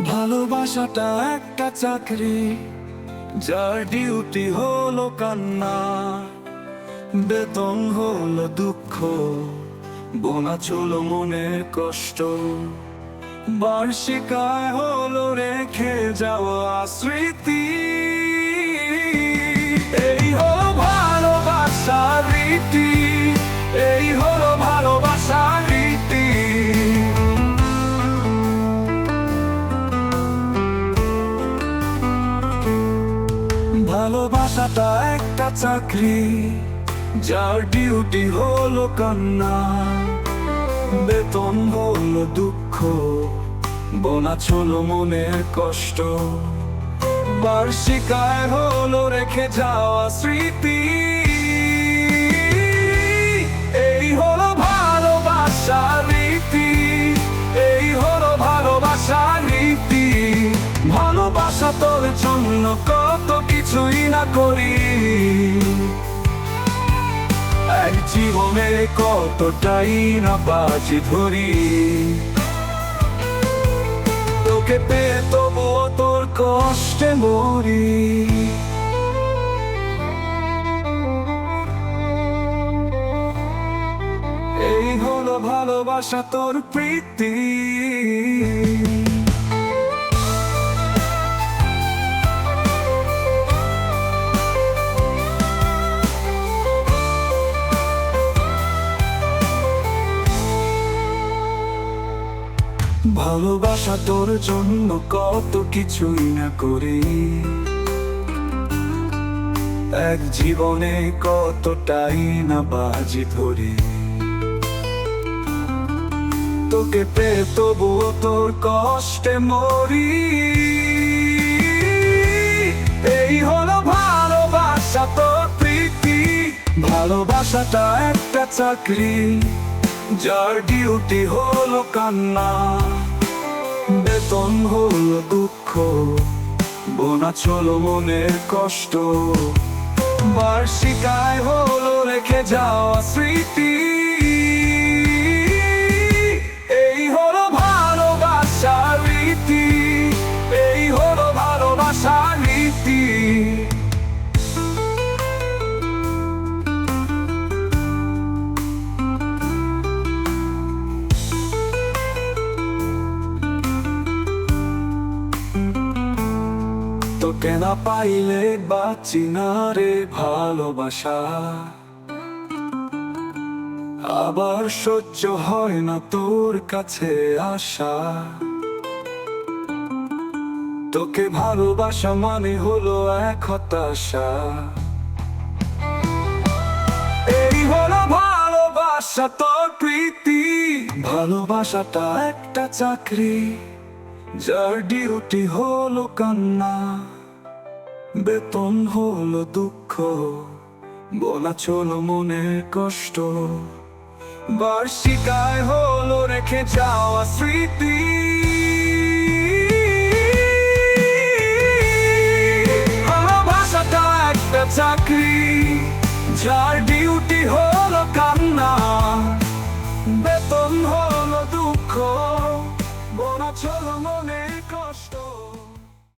ভালোবাসাটা একটা চাকরি, যার ডিউটি হলো কান্না, বেতন হলো দুঃখ, বোনাস হলো মনের কষ্ট, বার্ষিক আয় হলো রেখে যাওয়া স্মৃতি। এই হলো ভালোবাসার রীতি, এই হলো ভালোবাসার রীতি। ভালোবাসাটা একটা চাকরি, যার ডিউটি হলো কান্না, বেতন হলো দুঃখ, বোনাস হলো মনের কষ্ট, বার্ষিক আয় হলো রেখে যাওয়া স্মৃতি। এই হলো ভালোবাসার রীতি, এই হলো ভালোবাসার রীতি। ভালোবাসা তোর জন্য কত কিছুই না করি, এক জীবনে কতটাই না বাজি ধরি। তোকে পেয়ে তবুও তোর কষ্টে মরি। এই হলো ভালোবাসা তোর প্রীতি। ভালোবাসা তোর জন্য কত কিছুই না করি, এক জীবনে কতটাই না বাজি ধরি। তোকে পেয়ে তবুও তোর কষ্টে মরি। এই হলো ভালোবাসা তোর প্রীতি। ভালোবাসাটা একটা চাকরি, যার ডিউটি হলো কান্না, বেতন হলো দুঃখ, বোনাস হলো মনের কষ্ট, বার্ষিক আয় হলো রেখে যাওয়া স্মৃতি। এই হলো ভালোবাসার রীতি, এই হলো ভালোবাসার রীতি। তোকে না পাইলে বাঁচি না রে ভালোবাসা, আবার সহ্য হয় না তোর কাছে আসা। তোকে ভালোবাসা মানে হলো এক হতাশা। এই হলো ভালোবাসা তোর প্রীতি। ভালোবাসাটা একটা চাকরি, যার ডিউটি হলো কান্না, বেতন হলো দুঃখ, বোনাস হলো মনের কষ্ট, বার্ষিক আয় হলো রেখে যাওয়া স্মৃতি। ভালোবাসাটা একটা চাকরি,